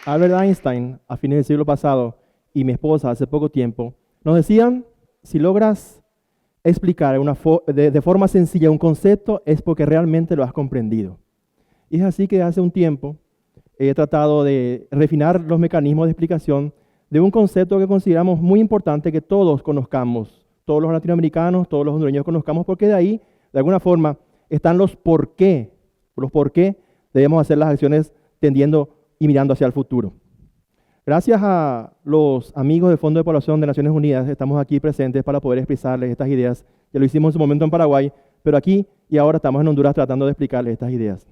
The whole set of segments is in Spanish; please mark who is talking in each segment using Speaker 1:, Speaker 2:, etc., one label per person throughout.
Speaker 1: Albert Einstein, a fines del siglo pasado, y mi esposa hace poco tiempo, nos decían, si logras explicar de forma sencilla un concepto, es porque realmente lo has comprendido. Y es así que hace un tiempo he tratado de refinar los mecanismos de explicación de un concepto que consideramos muy importante que todos conozcamos, todos los latinoamericanos, todos los hondureños conozcamos, porque de ahí, de alguna forma, están los por qué debemos hacer las acciones tendiendo y mirando hacia el futuro. Gracias a los amigos del Fondo de Población de Naciones Unidas, estamos aquí presentes para poder expresarles estas ideas. Ya lo hicimos en su momento en Paraguay, pero aquí y ahora estamos en Honduras tratando de explicarles estas ideas.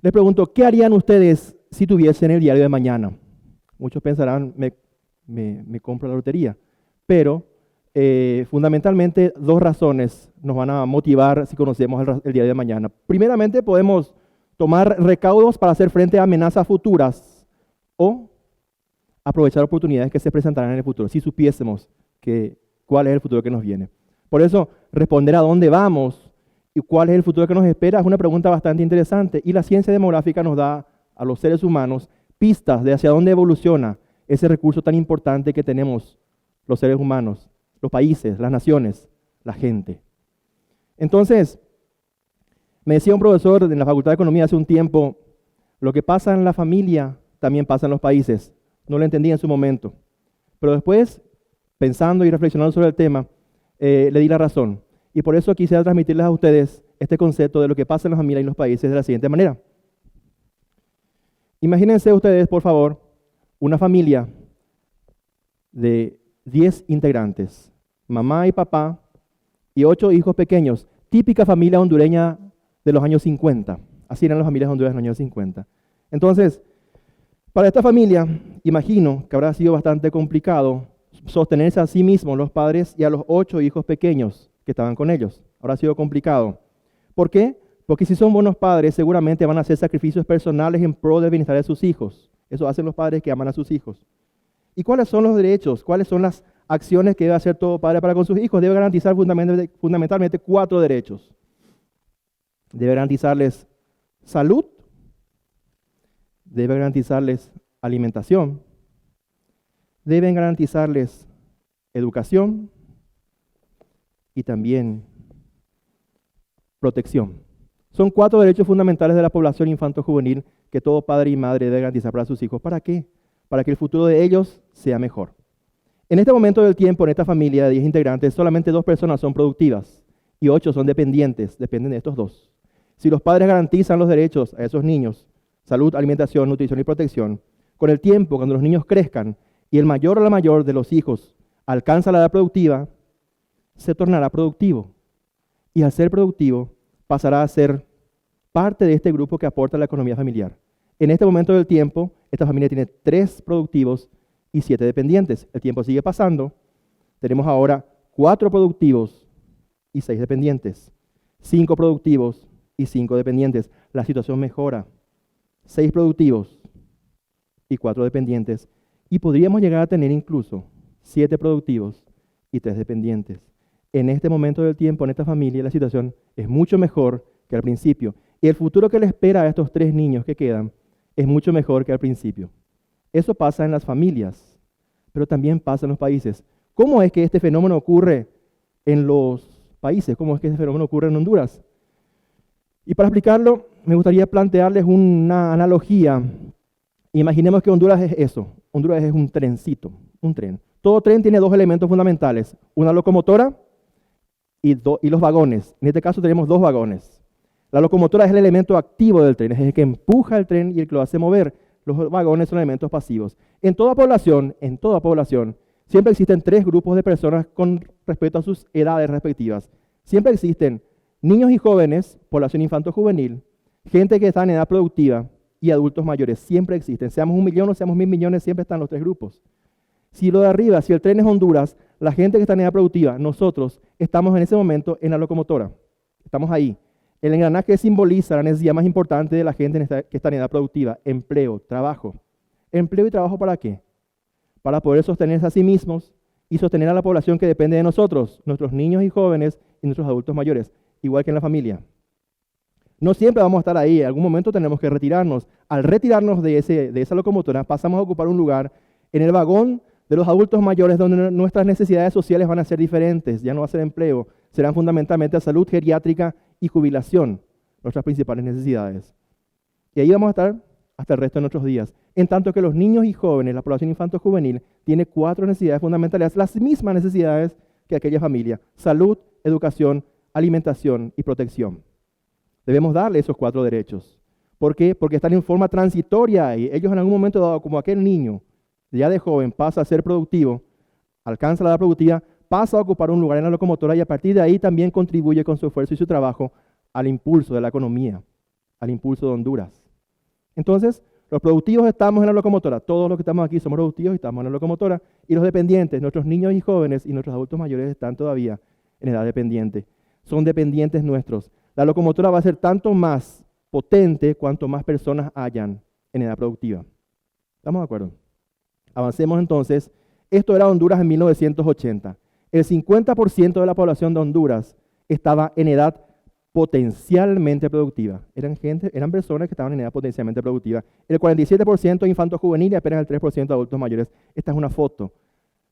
Speaker 1: Les pregunto, ¿qué harían ustedes si tuviesen el diario de mañana? Muchos pensarán, me compro la lotería, pero fundamentalmente dos razones nos van a motivar si conocemos el diario de mañana. Primeramente, podemos tomar recaudos para hacer frente a amenazas futuras o aprovechar oportunidades que se presentarán en el futuro, si supiésemos cuál es el futuro que nos viene. Por eso, responder a dónde vamos y cuál es el futuro que nos espera es una pregunta bastante interesante, y la ciencia demográfica nos da a los seres humanos pistas de hacia dónde evoluciona ese recurso tan importante que tenemos los seres humanos, los países, las naciones, la gente. Entonces, me decía un profesor en la Facultad de Economía hace un tiempo, lo que pasa en la familia también pasa en los países. No lo entendí en su momento, pero después, pensando y reflexionando sobre el tema, le di la razón. Y por eso quisiera transmitirles a ustedes este concepto de lo que pasa en la familia y en los países de la siguiente manera. Imagínense ustedes, por favor, una familia de 10 integrantes, mamá y papá y 8 hijos pequeños, típica familia hondureña de los años 50. Así eran las familias hondureñas en los años 50. Entonces, para esta familia, imagino que habrá sido bastante complicado sostenerse a sí mismos los padres y a los 8 hijos pequeños que estaban con ellos. Habrá sido complicado. ¿Por qué? Porque si son buenos padres, seguramente van a hacer sacrificios personales en pro del bienestar de sus hijos. Eso hacen los padres que aman a sus hijos. ¿Y cuáles son los derechos? ¿Cuáles son las acciones que debe hacer todo padre para con sus hijos? Debe garantizar fundamentalmente 4 derechos. Debe garantizarles salud, debe garantizarles alimentación, deben garantizarles educación y también protección. Son 4 derechos fundamentales de la población infanto-juvenil que todo padre y madre debe garantizar para sus hijos. ¿Para qué? Para que el futuro de ellos sea mejor. En este momento del tiempo, en esta familia de 10 integrantes, solamente 2 personas son productivas y 8 son dependientes, dependen de estos 2. Si los padres garantizan los derechos a esos niños, salud, alimentación, nutrición y protección, con el tiempo, cuando los niños crezcan y el mayor o la mayor de los hijos alcanza la edad productiva, se tornará productivo. Y al ser productivo, pasará a ser parte de este grupo que aporta a la economía familiar. En este momento del tiempo, esta familia tiene 3 productivos y 7 dependientes. El tiempo sigue pasando. Tenemos ahora 4 productivos y 6 dependientes. 5 productivos y 5 dependientes. La situación mejora. 6 productivos y 4 dependientes. Y podríamos llegar a tener incluso 7 productivos y 3 dependientes. En este momento del tiempo, en esta familia, la situación es mucho mejor que al principio. Y el futuro que le espera a estos 3 niños que quedan es mucho mejor que al principio. Eso pasa en las familias, pero también pasa en los países. ¿Cómo es que este fenómeno ocurre en los países? ¿Cómo es que este fenómeno ocurre en Honduras? Y para explicarlo, me gustaría plantearles una analogía. Imaginemos que Honduras es eso. Honduras es un trencito, un tren. Todo tren tiene 2 elementos fundamentales, una locomotora y los vagones. En este caso tenemos 2 vagones. La locomotora es el elemento activo del tren, es el que empuja el tren y el que lo hace mover. Los vagones son elementos pasivos. En toda población, siempre existen 3 grupos de personas con respecto a sus edades respectivas. Siempre existen niños y jóvenes, población infanto-juvenil, gente que está en edad productiva y adultos mayores. Siempre existen. Seamos 1 millón o seamos 1.000 millones, siempre están los 3 grupos. Si lo de arriba, si el tren es Honduras, la gente que está en edad productiva, nosotros estamos en ese momento en la locomotora. Estamos ahí. El engranaje simboliza la necesidad más importante de la gente que está en edad productiva: empleo, trabajo. ¿Empleo y trabajo para qué? Para poder sostenerse a sí mismos y sostener a la población que depende de nosotros, nuestros niños y jóvenes y nuestros adultos mayores, igual que en la familia. No siempre vamos a estar ahí, en algún momento tenemos que retirarnos. Al retirarnos de esa locomotora, pasamos a ocupar un lugar en el vagón de los adultos mayores donde nuestras necesidades sociales van a ser diferentes, ya no va a ser empleo, serán fundamentalmente salud geriátrica y jubilación, nuestras principales necesidades. Y ahí vamos a estar hasta el resto de nuestros días. En tanto que los niños y jóvenes, la población infanto-juvenil, tiene 4 necesidades fundamentales, las mismas necesidades que aquella familia: salud, educación, alimentación y protección. Debemos darle esos 4 derechos. ¿Por qué? Porque están en forma transitoria y ellos en algún momento dado, como aquel niño, ya de joven, pasa a ser productivo, alcanza la edad productiva, pasa a ocupar un lugar en la locomotora y a partir de ahí también contribuye con su esfuerzo y su trabajo al impulso de la economía, al impulso de Honduras. Entonces, los productivos estamos en la locomotora, todos los que estamos aquí somos productivos y estamos en la locomotora, y los dependientes, nuestros niños y jóvenes y nuestros adultos mayores están todavía en edad dependiente. Son dependientes nuestros. La locomotora va a ser tanto más potente cuanto más personas hayan en edad productiva. ¿Estamos de acuerdo? Avancemos entonces. Esto era Honduras en 1980. El 50% de la población de Honduras estaba en edad potencialmente productiva. Eran personas que estaban en edad potencialmente productiva. El 47% infantos juveniles y apenas el 3% de adultos mayores. Esta es una foto.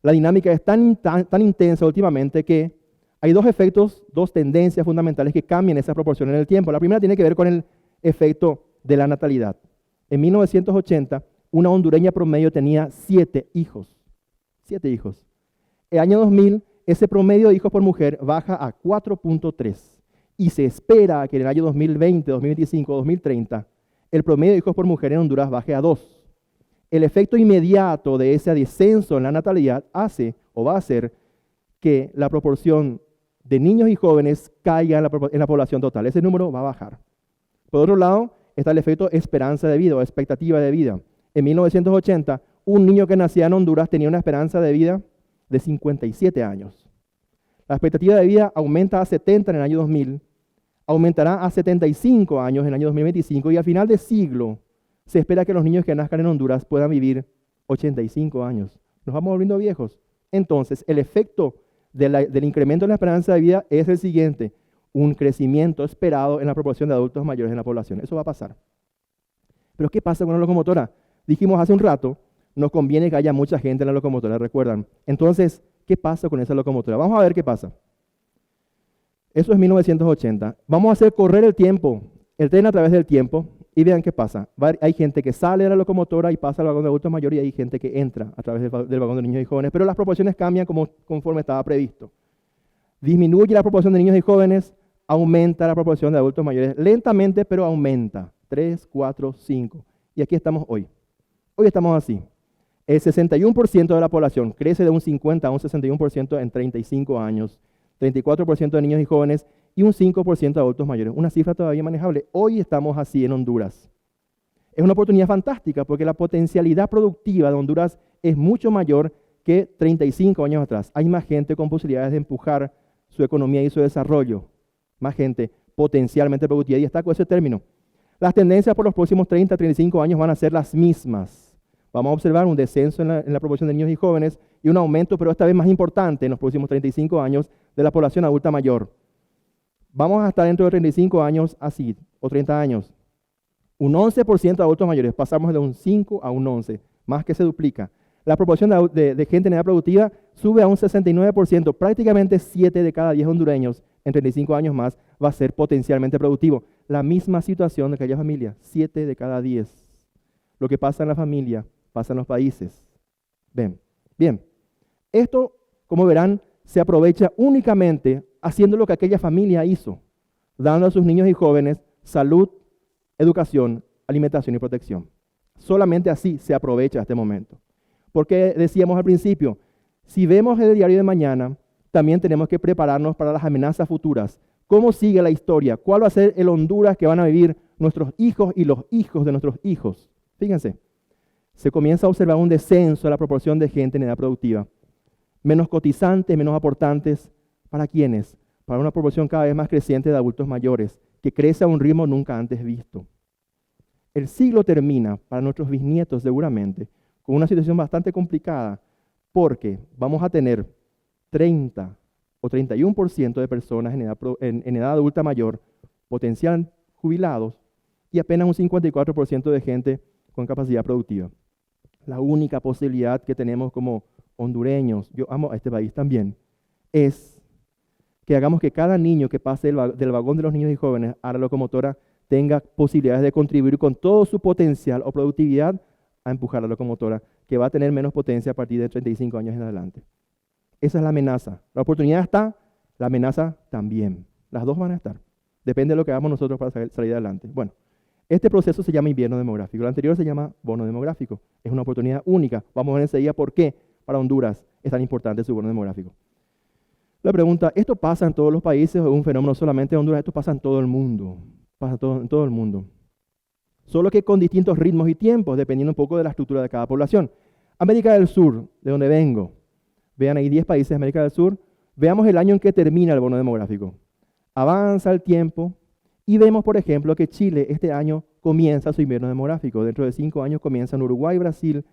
Speaker 1: La dinámica es tan intensa últimamente que hay 2 efectos, 2 tendencias fundamentales que cambian esa proporción en el tiempo. La primera tiene que ver con el efecto de la natalidad. En 1980, una hondureña promedio tenía 7 hijos. 7 hijos. El año 2000, ese promedio de hijos por mujer baja a 4.3. Y se espera que en el año 2020, 2025, 2030, el promedio de hijos por mujer en Honduras baje a 2. El efecto inmediato de ese descenso en la natalidad hace o va a hacer que la proporción de niños y jóvenes caiga en la población total. Ese número va a bajar. Por otro lado, está el efecto esperanza de vida o expectativa de vida. En 1980, un niño que nacía en Honduras tenía una esperanza de vida de 57 años. La expectativa de vida aumenta a 70 en el año 2000, aumentará a 75 años en el año 2025 y al final del siglo se espera que los niños que nazcan en Honduras puedan vivir 85 años. Nos vamos volviendo viejos. Entonces, el efecto del incremento en la esperanza de vida es el siguiente: un crecimiento esperado en la proporción de adultos mayores en la población. Eso va a pasar. Pero ¿qué pasa con la locomotora? Dijimos hace un rato, nos conviene que haya mucha gente en la locomotora, ¿recuerdan? Entonces, ¿qué pasa con esa locomotora? Vamos a ver qué pasa. Eso es 1980. Vamos a hacer correr el tiempo, el tren a través del tiempo, y vean qué pasa. Hay gente que sale de la locomotora y pasa al vagón de adultos mayores y hay gente que entra a través del vagón de niños y jóvenes, pero las proporciones cambian conforme estaba previsto. Disminuye la proporción de niños y jóvenes, aumenta la proporción de adultos mayores. Lentamente, pero aumenta. 3, 4, 5. Y aquí estamos hoy. Hoy estamos así. El 61% de la población crece de un 50 a un 61% en 35 años. 34% de niños y jóvenes y un 5% de adultos mayores. Una cifra todavía manejable. Hoy estamos así en Honduras. Es una oportunidad fantástica porque la potencialidad productiva de Honduras es mucho mayor que 35 años atrás. Hay más gente con posibilidades de empujar su economía y su desarrollo. Más gente potencialmente productiva. Y destaco ese término. Las tendencias por los próximos 30 a 35 años van a ser las mismas. Vamos a observar un descenso en la proporción de niños y jóvenes y un aumento, pero esta vez más importante en los próximos 35 años, de la población adulta mayor. Vamos a estar dentro de 35 años así, o 30 años. Un 11% de adultos mayores, pasamos de un 5 a un 11, más que se duplica. La proporción de gente en edad productiva sube a un 69%, prácticamente 7 de cada 10 hondureños en 35 años más va a ser potencialmente productivo. La misma situación de aquella familia, 7 de cada 10. Lo que pasa en la familia, pasa en los países. Bien, esto, como verán, se aprovecha únicamente haciendo lo que aquella familia hizo, dando a sus niños y jóvenes salud, educación, alimentación y protección. Solamente así se aprovecha este momento. Porque decíamos al principio, si vemos el diario de mañana, también tenemos que prepararnos para las amenazas futuras. ¿Cómo sigue la historia? ¿Cuál va a ser el Honduras que van a vivir nuestros hijos y los hijos de nuestros hijos? Fíjense, se comienza a observar un descenso de la proporción de gente en edad productiva. Menos cotizantes, menos aportantes. ¿Para quiénes? Para una proporción cada vez más creciente de adultos mayores, que crece a un ritmo nunca antes visto. El siglo termina, para nuestros bisnietos seguramente, con una situación bastante complicada, porque vamos a tener 30 o 31% de personas en edad adulta mayor, potencial jubilados y apenas un 54% de gente con capacidad productiva. La única posibilidad que tenemos como hondureños, yo amo a este país también, es que hagamos que cada niño que pase del vagón de los niños y jóvenes a la locomotora tenga posibilidades de contribuir con todo su potencial o productividad a empujar la locomotora, que va a tener menos potencia a partir de 35 años en adelante. Esa es la amenaza. La oportunidad está, la amenaza también. Las dos van a estar. Depende de lo que hagamos nosotros para salir adelante. Bueno, este proceso se llama invierno demográfico. El anterior se llama bono demográfico. Es una oportunidad única. Vamos a ver enseguida por qué para Honduras es tan importante su bono demográfico. La pregunta, ¿esto pasa en todos los países o es un fenómeno solamente de Honduras? Esto pasa en todo el mundo. Pasa en todo el mundo. Solo que con distintos ritmos y tiempos, dependiendo un poco de la estructura de cada población. América del Sur, de donde vengo, vean ahí 10 países de América del Sur, veamos el año en que termina el bono demográfico. Avanza el tiempo y vemos, por ejemplo, que Chile este año comienza su invierno demográfico. Dentro de 5 años comienzan Uruguay, Brasil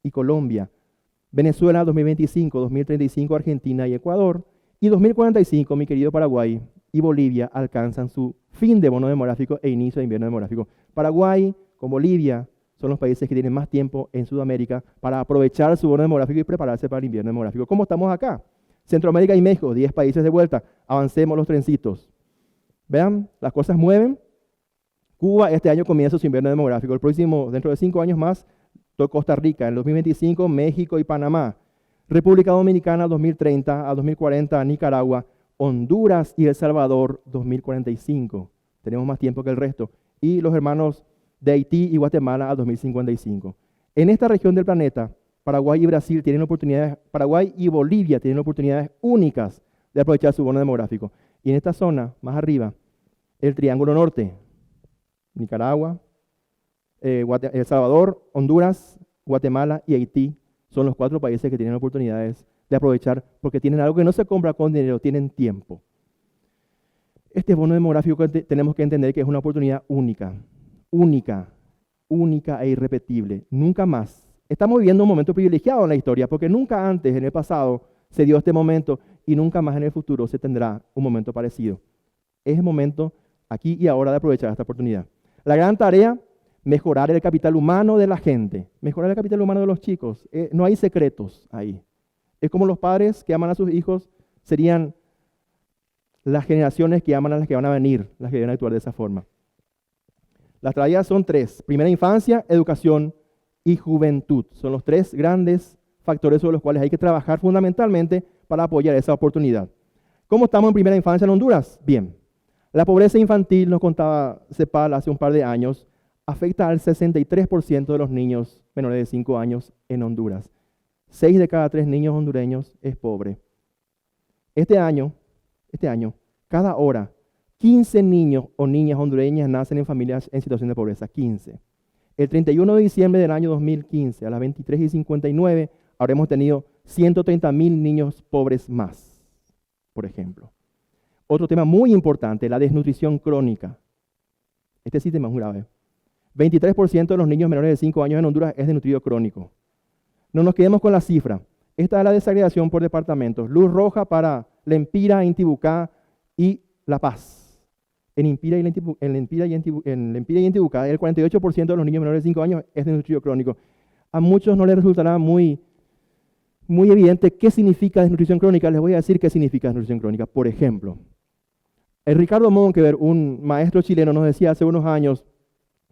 Speaker 1: y Colombia. Venezuela 2025, 2035 Argentina y Ecuador. Y 2045, mi querido Paraguay y Bolivia alcanzan su fin de bono demográfico e inicio de invierno demográfico. Paraguay con Bolivia son los países que tienen más tiempo en Sudamérica para aprovechar su bono demográfico y prepararse para el invierno demográfico. ¿Cómo estamos acá? Centroamérica y México, 10 países de vuelta. Avancemos los trencitos. Vean, las cosas mueven. Cuba este año comienza su invierno demográfico. El próximo, dentro de 5 años más, Costa Rica. En 2025, México y Panamá. República Dominicana 2030 a 2040, Nicaragua, Honduras y El Salvador 2045. Tenemos más tiempo que el resto. Y los hermanos de Haití y Guatemala a 2055. En esta región del planeta, Paraguay y Brasil tienen oportunidades, Paraguay y Bolivia tienen oportunidades únicas de aprovechar su bono demográfico. Y en esta zona, más arriba, el Triángulo Norte, Nicaragua, El Salvador, Honduras, Guatemala y Haití son los 4 países que tienen oportunidades de aprovechar porque tienen algo que no se compra con dinero, tienen tiempo. Este bono demográfico tenemos que entender que es una oportunidad única, única e irrepetible. Nunca más. Estamos viviendo un momento privilegiado en la historia porque nunca antes en el pasado se dio este momento y nunca más en el futuro se tendrá un momento parecido. Es el momento aquí y ahora de aprovechar esta oportunidad. La gran tarea, mejorar el capital humano de la gente, mejorar el capital humano de los chicos. No hay secretos ahí. Es como los padres que aman a sus hijos serían las generaciones que aman a las que van a venir, las que deben actuar de esa forma. Las tareas son 3. Primera infancia, educación y juventud. Son los 3 grandes factores sobre los cuales hay que trabajar fundamentalmente para apoyar esa oportunidad. ¿Cómo estamos en primera infancia en Honduras? Bien. La pobreza infantil, nos contaba CEPAL hace un par de años, afecta al 63% de los niños menores de 5 años en Honduras. 6 de cada 3 niños hondureños es pobre. Este año, cada hora, 15 niños o niñas hondureñas nacen en familias en situación de pobreza. 15. El 31 de diciembre del año 2015, a las 23:59, habremos tenido 130,000 niños pobres más, por ejemplo. Otro tema muy importante, la desnutrición crónica. Este sí es muy grave. 23% de los niños menores de 5 años en Honduras es desnutrido crónico. No nos quedemos con la cifra. Esta es la desagregación por departamentos. Luz roja para Lempira, Intibucá y La Paz. En Lempira y Intibucá, el 48% de los niños menores de 5 años es desnutrido crónico. A muchos no les resultará muy evidente qué significa desnutrición crónica. Les voy a decir qué significa desnutrición crónica. Por ejemplo, el Ricardo Monkever, un maestro chileno, nos decía hace unos años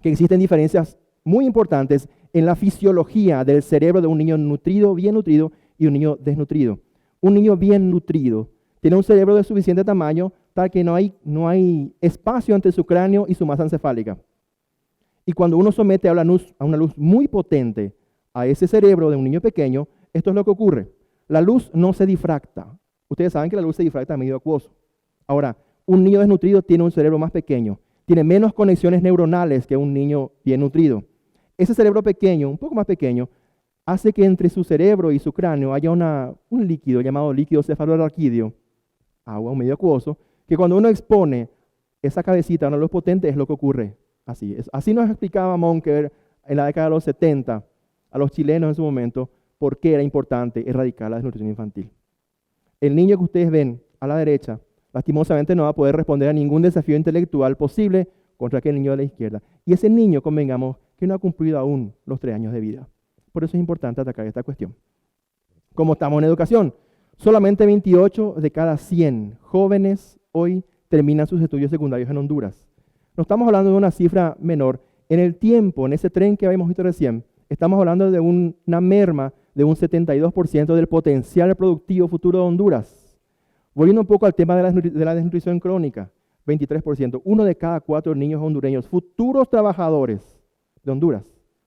Speaker 1: que existen diferencias muy importantes en la fisiología del cerebro de un niño nutrido, bien nutrido, y un niño desnutrido. Un niño bien nutrido tiene un cerebro de suficiente tamaño tal que no hay espacio entre su cráneo y su masa encefálica. Y cuando uno somete a una luz muy potente a ese cerebro de un niño pequeño, esto es lo que ocurre. La luz no se difracta. Ustedes saben que la luz se difracta a medio acuoso. Ahora, un niño desnutrido tiene un cerebro más pequeño, tiene menos conexiones neuronales que un niño bien nutrido. Ese cerebro pequeño, un poco más pequeño, hace que entre su cerebro y su cráneo haya un líquido llamado líquido cefalorraquídeo, agua, un medio acuoso, que cuando uno expone esa cabecita a una luz potente es lo que ocurre. Así nos explicaba Monkever en la década de los 70 a los chilenos en su momento por qué era importante erradicar la desnutrición infantil. El niño que ustedes ven a la derecha, lastimosamente no va a poder responder a ningún desafío intelectual posible contra aquel niño de la izquierda. Y ese niño, convengamos, que no ha cumplido aún los 3 años de vida. Por eso es importante atacar esta cuestión. ¿Cómo estamos en educación? Solamente 28 de cada 100 jóvenes hoy terminan sus estudios secundarios en Honduras. No estamos hablando de una cifra menor. En el tiempo, en ese tren que habíamos visto recién, estamos hablando de una merma de un 72% del potencial productivo futuro de Honduras. Volviendo un poco al tema de la desnutrición crónica, 23%. 1 de cada 4 niños hondureños, futuros trabajadores de Honduras,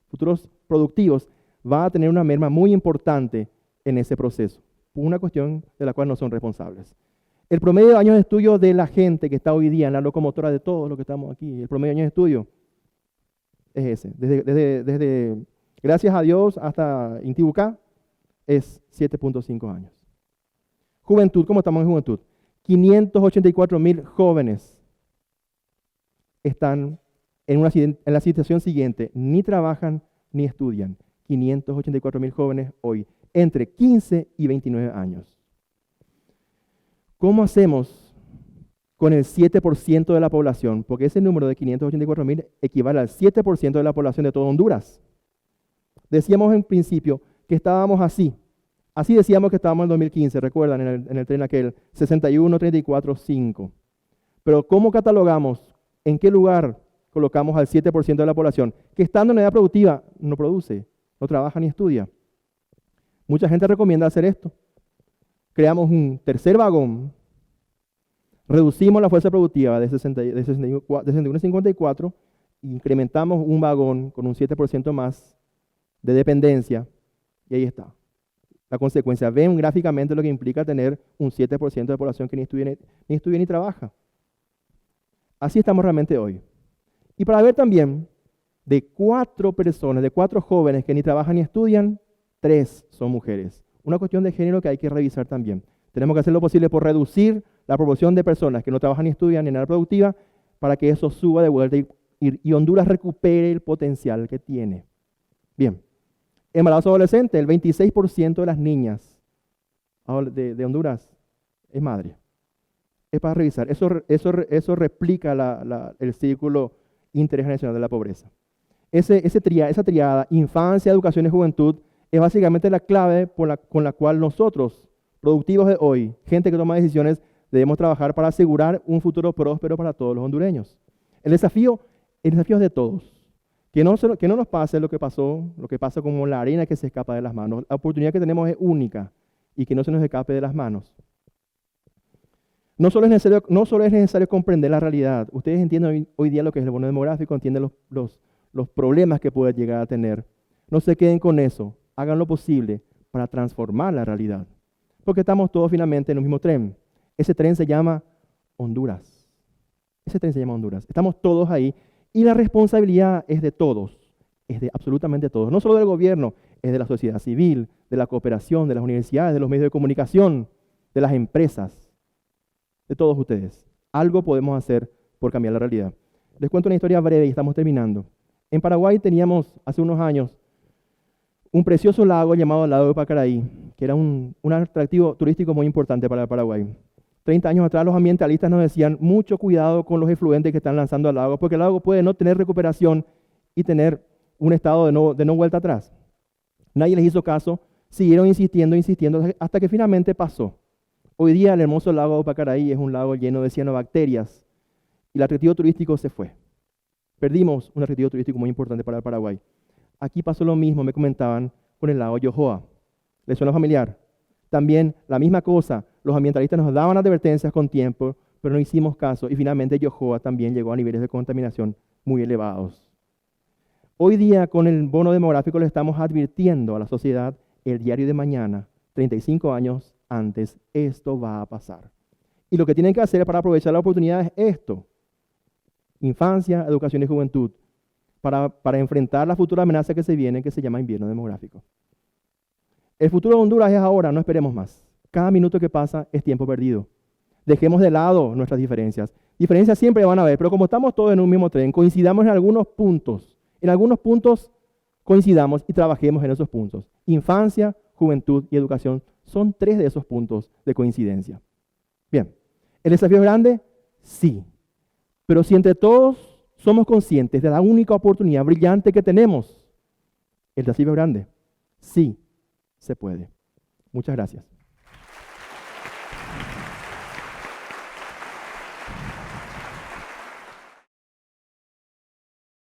Speaker 1: futuros productivos, va a tener una merma muy importante en ese proceso, por una cuestión de la cual no son responsables. El promedio de años de estudio de la gente que está hoy día en la locomotora de todos los que estamos aquí, el promedio de años de estudio es ese. Desde gracias a Dios hasta Intibucá es 7.5 años. Juventud, ¿cómo estamos en juventud? 584,000 jóvenes están en la situación siguiente, ni trabajan ni estudian. 584,000 jóvenes hoy, entre 15 y 29 años. ¿Cómo hacemos con el 7% de la población? Porque ese número de 584,000 equivale al 7% de la población de todo Honduras. Decíamos en principio que estábamos así. Así decíamos que estábamos en 2015, recuerdan, en el tren aquel, 61, 34, 5. Pero ¿cómo catalogamos? ¿En qué lugar colocamos al 7% de la población? Que estando en edad productiva no produce, no trabaja ni estudia. Mucha gente recomienda hacer esto. Creamos un tercer vagón, reducimos la fuerza productiva de 61 a 54, incrementamos un vagón con un 7% más de dependencia, y ahí está. La consecuencia, ven gráficamente lo que implica tener un 7% de población que ni estudia ni trabaja. Así estamos realmente hoy. Y para ver también, de 4 personas, de 4 jóvenes que ni trabajan ni estudian, 3 son mujeres. Una cuestión de género que hay que revisar también. Tenemos que hacer lo posible por reducir la proporción de personas que no trabajan ni estudian en edad productiva para que eso suba de vuelta y Honduras recupere el potencial que tiene. Bien. Embarazo adolescente, el 26% de las niñas de Honduras es madre. Es para revisar. Eso replica el círculo intergeneracional de la pobreza. Esa triada, infancia, educación y juventud, es básicamente la clave con la cual nosotros, productivos de hoy, gente que toma decisiones, debemos trabajar para asegurar un futuro próspero para todos los hondureños. El desafío es de todos. Que no nos pase lo que pasa como la arena que se escapa de las manos. La oportunidad que tenemos es única y que no se nos escape de las manos. No solo es necesario comprender la realidad. Ustedes entienden hoy día lo que es el bono demográfico, entienden los problemas que puede llegar a tener. No se queden con eso. Hagan lo posible para transformar la realidad. Porque estamos todos finalmente en un mismo tren. Ese tren se llama Honduras. Estamos todos ahí. Y la responsabilidad es de todos, es de absolutamente todos, no solo del gobierno, es de la sociedad civil, de la cooperación, de las universidades, de los medios de comunicación, de las empresas, de todos ustedes. Algo podemos hacer por cambiar la realidad. Les cuento una historia breve y estamos terminando. En Paraguay teníamos hace unos años un precioso lago llamado Lago de Pacaraí, que era un atractivo turístico muy importante para el Paraguay. 30 años atrás los ambientalistas nos decían mucho cuidado con los efluentes que están lanzando al lago, porque el lago puede no tener recuperación y tener un estado de no vuelta atrás. Nadie les hizo caso, siguieron insistiendo, hasta que finalmente pasó. Hoy día el hermoso lago de Pacaraí es un lago lleno de cianobacterias y el atractivo turístico se fue. Perdimos un atractivo turístico muy importante para el Paraguay. Aquí pasó lo mismo, me comentaban, con el lago Yohoa. ¿Les suena familiar? También la misma cosa, los ambientalistas nos daban advertencias con tiempo, pero no hicimos caso y finalmente Yohoa también llegó a niveles de contaminación muy elevados. Hoy día con el bono demográfico le estamos advirtiendo a la sociedad el diario de mañana, 35 años antes, esto va a pasar. Y lo que tienen que hacer para aprovechar la oportunidad es esto, infancia, educación y juventud, para enfrentar la futura amenaza que se viene, que se llama invierno demográfico. El futuro de Honduras es ahora, no esperemos más. Cada minuto que pasa es tiempo perdido. Dejemos de lado nuestras diferencias. Diferencias siempre van a haber, pero como estamos todos en un mismo tren, coincidamos en algunos puntos. En algunos puntos coincidamos y trabajemos en esos puntos. Infancia, juventud y educación son 3 de esos puntos de coincidencia. Bien, ¿el desafío es grande? Sí. Pero si entre todos somos conscientes de la única oportunidad brillante que tenemos. El desafío es grande. Sí, se puede. Muchas gracias.